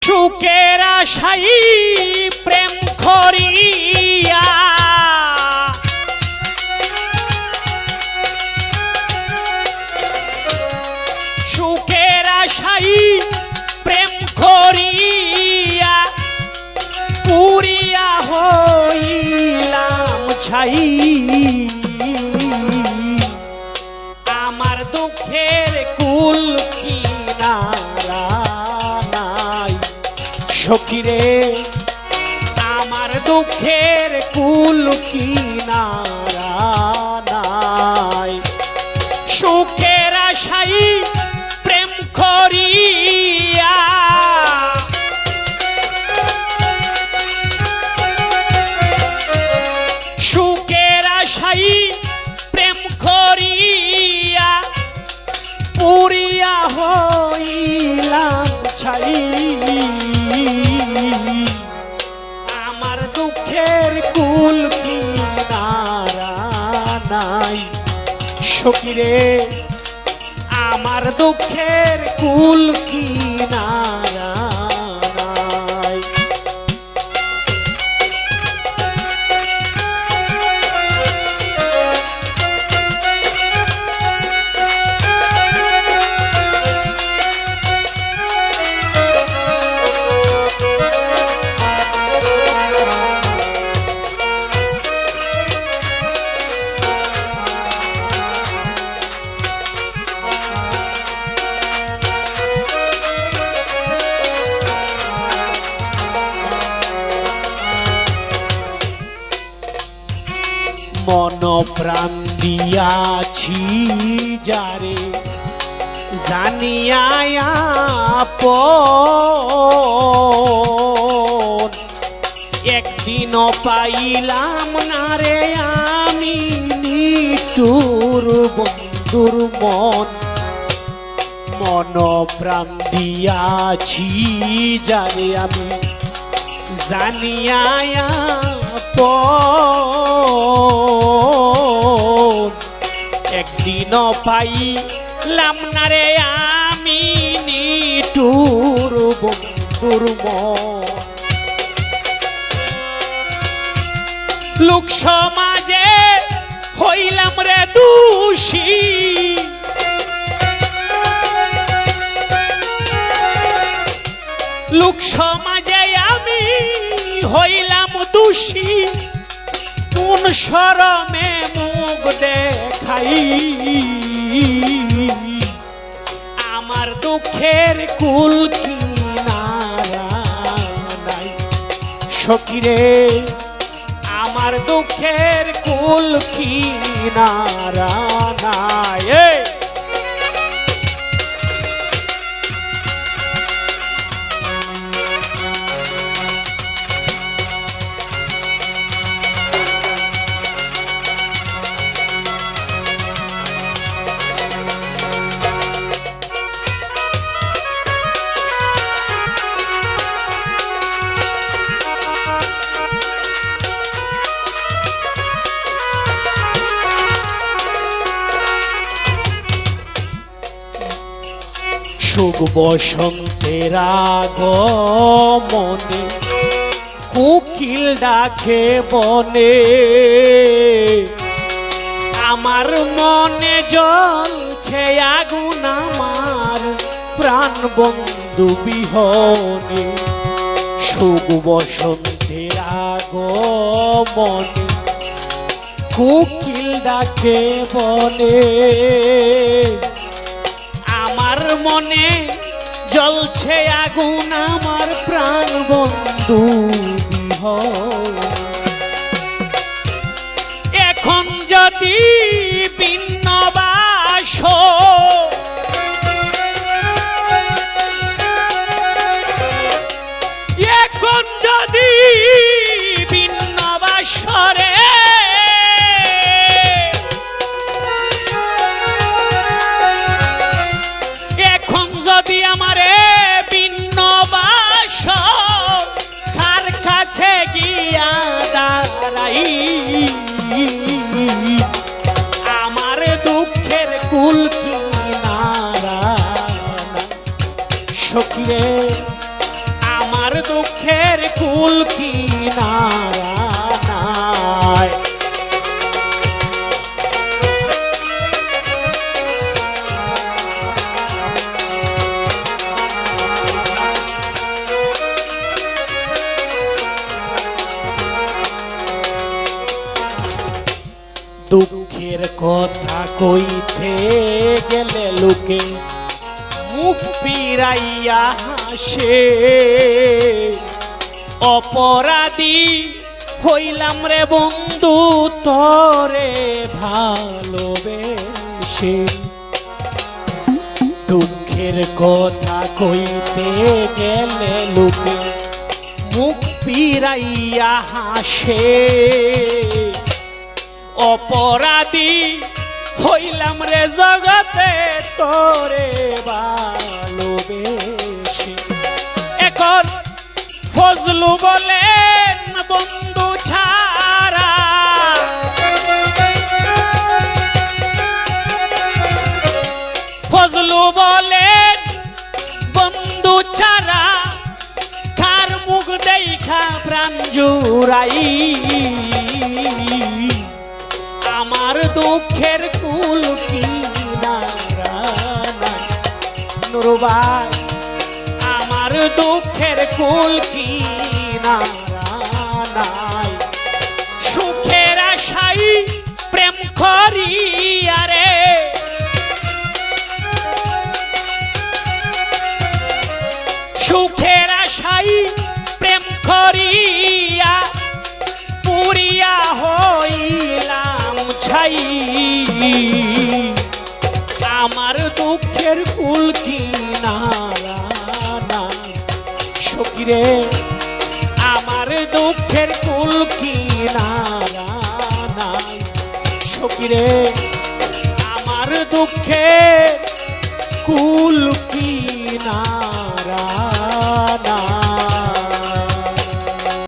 সুখের আশাই প্রেম করিয়া সুখের আশাই প্রেম করিয়া পুরিয়া হইলাম ছাই আমার দুঃখের কুল কিনারা নাই সখিরে আমার দুঃখের কুল কিনারা নাই সুখের আশাই প্রেম করিয়া সুখের আশাই প্রেম করিয়া পুরিয়া হইলাম ছাই আমার দুঃখের কুল কিনারা নাই সখিরে আমার দুঃখের কুল কিনারা নাই মন প্রাণ দিয়াছি যারে জানিয়া আপন একদিনও পাইলাম না রে আমি নিঠুর বন্ধুর মন মন প্রাণ দিয়াছি যারে আমি জানিয়া একদিনও পাইলাম না রে আমি নিঠুর বন্ধুর মন লোক সমাজে হইলাম রে দোষী লোক সমাজে আমি হইলাম দোষী কোন শরমে মুখ দেখাই আমার দুঃখের কুল কিনারা নাই সখিরে আমার দুঃখের কুল কিনারা নাই সুখ বসন্তের আগমনে কোকিল ডাকে বনে আমার মনে জ্বলছে আগুন আমার প্রাণ বন্ধু বিহনে সুখ বসন্তের আগমনে কোকিল ডাকে বনে আমার মনে জ্বলছে আগুন আমার প্রাণ বন্ধু এখন যদি ভিন্ন বাস এখন যদি ভিন্ন বাসরে যদি আমারে ভিন্ন বাস কার কাছে গিয়া দাঁড়াই আমার আমার দুঃখের কুল কিনারা নাই। দুঃখের কথা কইতে গেলে লোকে মুখ পিরাইয়া হাসে, অপরাধী হইলাম রে বন্ধু তরে ভালোবেসে। দুঃখের কথা কইতে গেলে লোকে মুখ পিরাইয়া হাসে, অপরাধী হইলাম রে জগতে তোরে ভালোবেসে। এখন ফজলু বলেন বন্ধু ছাড়া, ফজলু বলেন বন্ধু ছাড়া কার মুখ দেখা প্রাণ জুড়াই। আমার দুঃখের কুল কিনারা নাই নুরু ভাই, আমার দুঃখের কুল কিনারা নাই। সুখের আশাই প্রেম করিয়া রে, সুখের আশাই প্রেম করিয়া পুরিয়া হইলাম ছাই। আমার দুঃখের কুল কিনারা নাই সখিরে, আমার দুঃখের কুল কিনারা নাই সখিরে, আমার দুঃখের